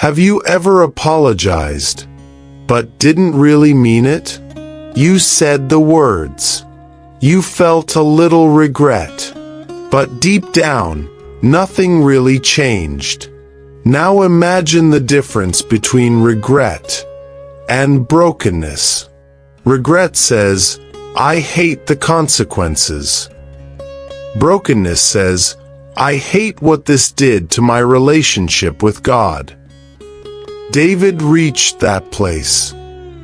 Have you ever apologized, but didn't really mean it? You said the words. You felt a little regret, but deep down, nothing really changed. Now imagine the difference between regret and brokenness. Regret says, I hate the consequences. Brokenness says, I hate what this did to my relationship with God. David reached that place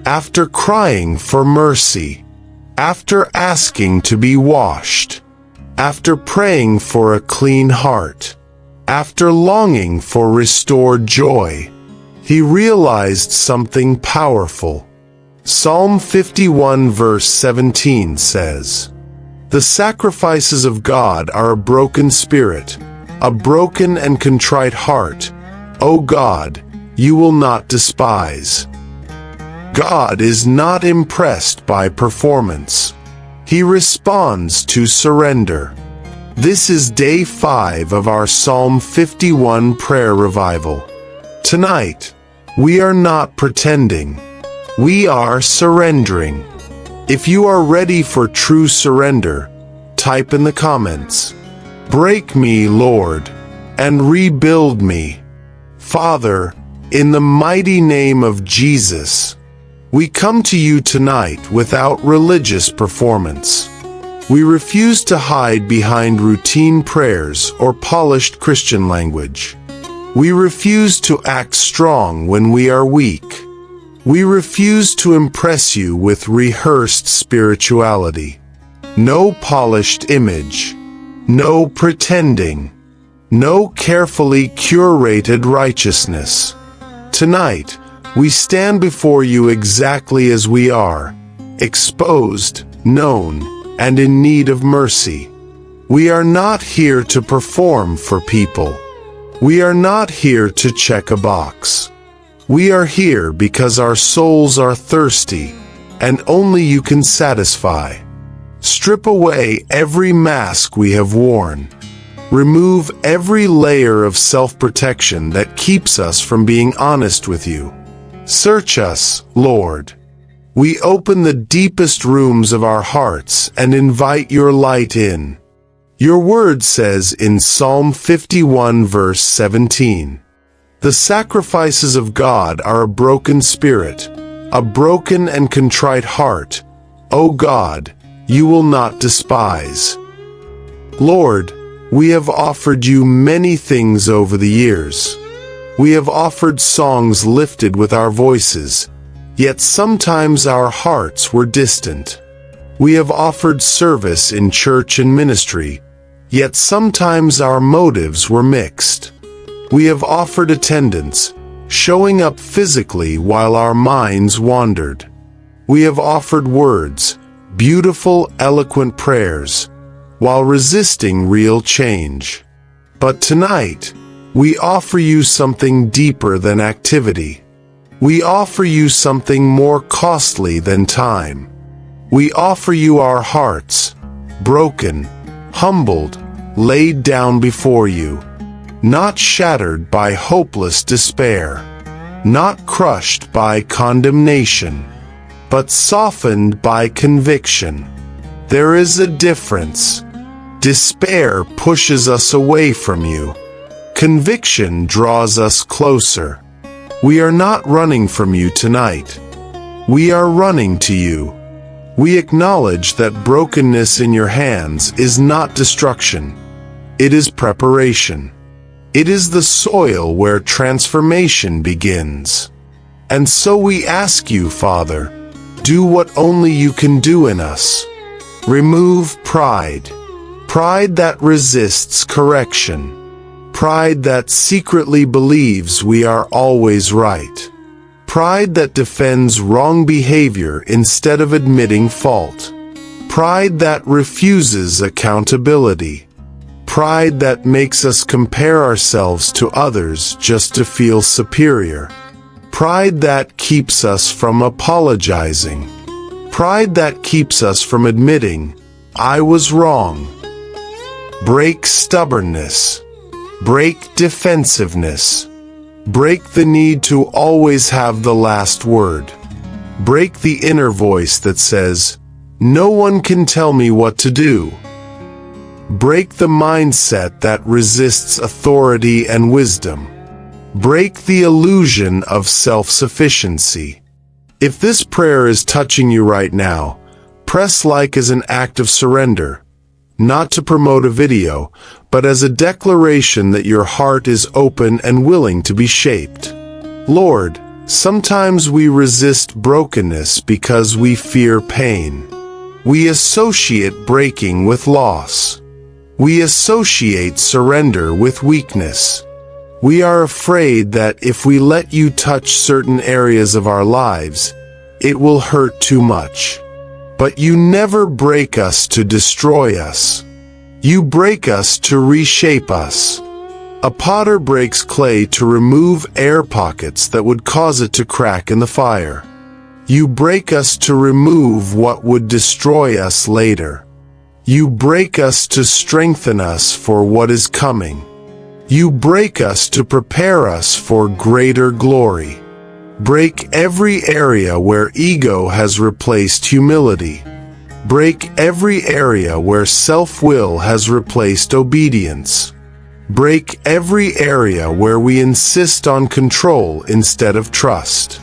after crying for mercy, after asking to be washed, after praying for a clean heart, after longing for restored joy. He realized something powerful. Psalm 51 verse 17 says, The sacrifices of God are a broken spirit, a broken and contrite heart. O God, you will not despise. God is not impressed by performance. He responds to surrender. This is day 5 of our Psalm 51 prayer revival. Tonight, we are not pretending. We are surrendering. If you are ready for true surrender, type in the comments, Break me, Lord, and rebuild me. Father, in the mighty name of Jesus, we come to you tonight without religious performance. We refuse to hide behind routine prayers or polished Christian language. We refuse to act strong when we are weak. We refuse to impress you with rehearsed spirituality. No polished image. No pretending. No carefully curated righteousness. Tonight, we stand before you exactly as we are, exposed, known, and in need of mercy. We are not here to perform for people. We are not here to check a box. We are here because our souls are thirsty, and only you can satisfy. Strip away every mask we have worn. Remove every layer of self-protection that keeps us from being honest with you. Search us, Lord. We open the deepest rooms of our hearts and invite your light in. Your word says in Psalm 51 verse 17, The sacrifices of God are a broken spirit, a broken and contrite heart. O God, you will not despise. Lord, we have offered you many things over the years. We have offered songs lifted with our voices, yet sometimes our hearts were distant. We have offered service in church and ministry, yet sometimes our motives were mixed. We have offered attendance, showing up physically while our minds wandered. We have offered words, beautiful, eloquent prayers, while resisting real change. But tonight, we offer you something deeper than activity. We offer you something more costly than time. We offer you our hearts, broken, humbled, laid down before you, not shattered by hopeless despair, not crushed by condemnation, but softened by conviction. There is a difference. Despair pushes us away from you. Conviction draws us closer. We are not running from you tonight. We are running to you. We acknowledge that brokenness in your hands is not destruction. It is preparation. It is the soil where transformation begins. And so we ask you, Father, do what only you can do in us. Remove pride. Pride that resists correction. Pride that secretly believes we are always right. Pride that defends wrong behavior instead of admitting fault. Pride that refuses accountability. Pride that makes us compare ourselves to others just to feel superior. Pride that keeps us from apologizing. Pride that keeps us from admitting, I was wrong. Break stubbornness. Break defensiveness. Break the need to always have the last word. Break the inner voice that says, "No one can tell me what to do." Break the mindset that resists authority and wisdom. Break the illusion of self-sufficiency. If this prayer is touching you right now, press like as an act of surrender, not to promote a video, but as a declaration that your heart is open and willing to be shaped. Lord, sometimes we resist brokenness because we fear pain. We associate breaking with loss. We associate surrender with weakness. We are afraid that if we let you touch certain areas of our lives, it will hurt too much. But you never break us to destroy us. You break us to reshape us. A potter breaks clay to remove air pockets that would cause it to crack in the fire. You break us to remove what would destroy us later. You break us to strengthen us for what is coming. You break us to prepare us for greater glory. Break every area where ego has replaced humility. Break every area where self-will has replaced obedience. Break every area where we insist on control instead of trust.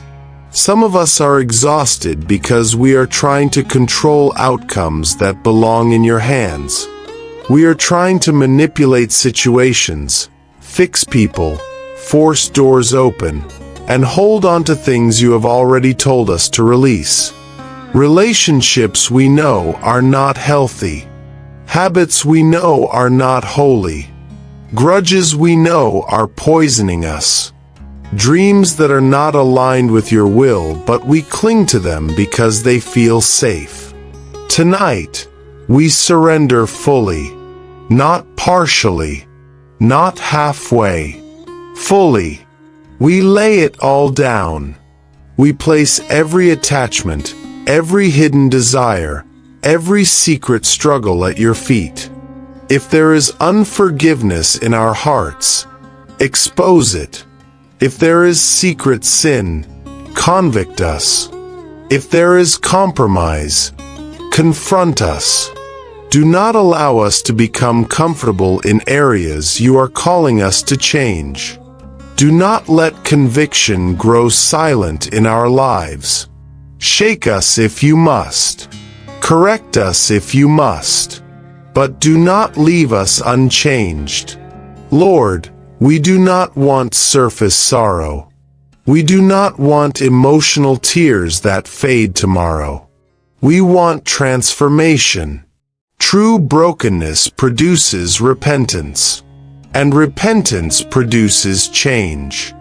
Some of us are exhausted because we are trying to control outcomes that belong in your hands. We are trying to manipulate situations, fix people, force doors open, and hold on to things you have already told us to release. Relationships we know are not healthy. Habits we know are not holy. Grudges we know are poisoning us. Dreams that are not aligned with your will, but we cling to them because they feel safe. Tonight, we surrender fully, not partially, not halfway, fully. We lay it all down. We place every attachment, every hidden desire, every secret struggle at your feet. If there is unforgiveness in our hearts, expose it. If there is secret sin, convict us. If there is compromise, confront us. Do not allow us to become comfortable in areas you are calling us to change. Do not let conviction grow silent in our lives. Shake us if you must. Correct us if you must. But do not leave us unchanged. Lord, we do not want surface sorrow. We do not want emotional tears that fade tomorrow. We want transformation. True brokenness produces repentance, and repentance produces change.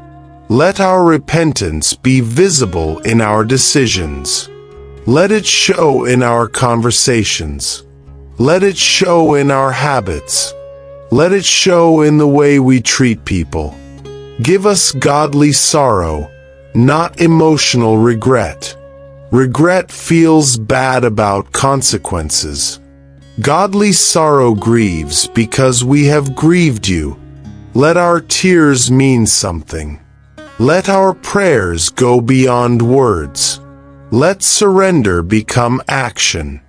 Let our repentance be visible in our decisions. Let it show in our conversations. Let it show in our habits. Let it show in the way we treat people. Give us godly sorrow, not emotional regret. Regret feels bad about consequences. Godly sorrow grieves because we have grieved you. Let our tears mean something. Let our prayers go beyond words. Let surrender become action.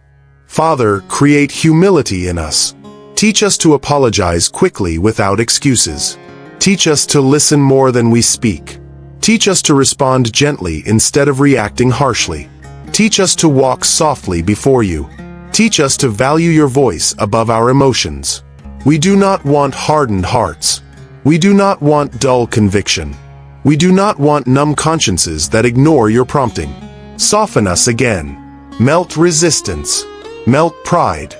Father, create humility in us. Teach us to apologize quickly without excuses. Teach us to listen more than we speak. Teach us to respond gently instead of reacting harshly. Teach us to walk softly before you. Teach us to value your voice above our emotions. We do not want hardened hearts. We do not want dull conviction. We do not want numb consciences that ignore your prompting. Soften us again. Melt resistance. Melt pride.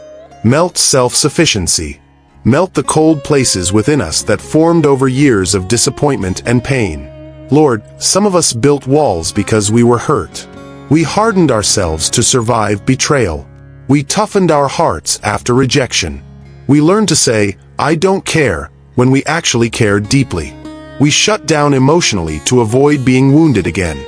Melt self-sufficiency. Melt the cold places within us that formed over years of disappointment and pain. Lord, some of us built walls because we were hurt. We hardened ourselves to survive betrayal. We toughened our hearts after rejection. We learned to say, "I don't care," when we actually cared deeply. We shut down emotionally to avoid being wounded again.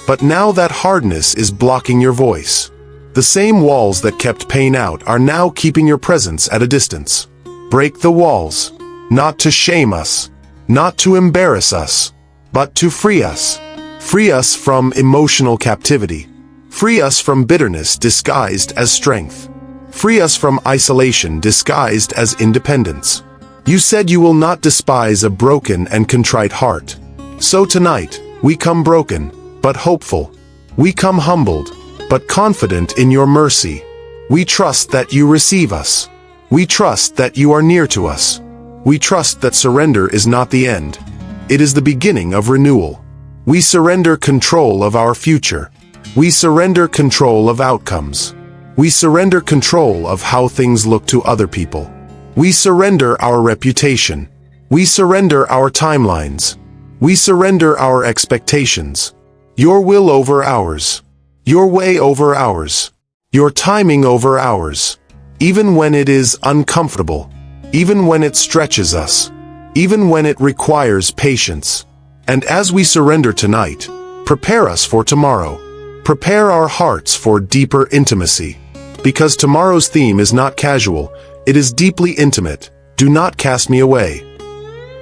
But now that hardness is blocking your voice. The same walls that kept pain out are now keeping your presence at a distance. Break the walls, not to shame us, not to embarrass us, but to free us. Free us from emotional captivity. Free us from bitterness disguised as strength. Free us from isolation disguised as independence. You said you will not despise a broken and contrite heart. So tonight, we come broken, but hopeful. We come humbled, but confident in your mercy. We trust that you receive us. We trust that you are near to us. We trust that surrender is not the end. It is the beginning of renewal. We surrender control of our future. We surrender control of outcomes. We surrender control of how things look to other people. We surrender our reputation. We surrender our timelines. We surrender our expectations. Your will over ours. Your way over ours. Your timing over ours. Even when it is uncomfortable. Even when it stretches us. Even when it requires patience. And as we surrender tonight, prepare us for tomorrow. Prepare our hearts for deeper intimacy. Because tomorrow's theme is not casual, it is deeply intimate. Do not cast me away.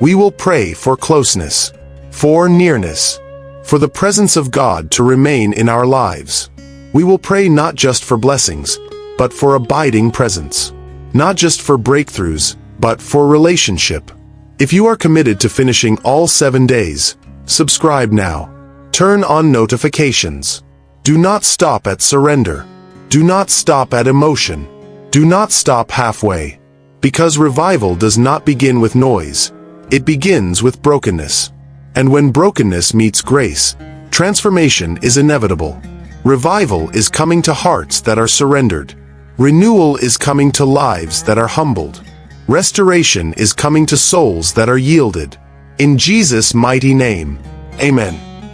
We will pray for closeness, for nearness, for the presence of God to remain in our lives. We will pray not just for blessings, but for abiding presence. Not just for breakthroughs, but for relationship. If you are committed to finishing all 7 days, subscribe now. Turn on notifications. Do not stop at surrender. Do not stop at emotion. Do not stop halfway. Because revival does not begin with noise. It begins with brokenness. And when brokenness meets grace, transformation is inevitable. Revival is coming to hearts that are surrendered. Renewal is coming to lives that are humbled. Restoration is coming to souls that are yielded. In Jesus' mighty name, amen.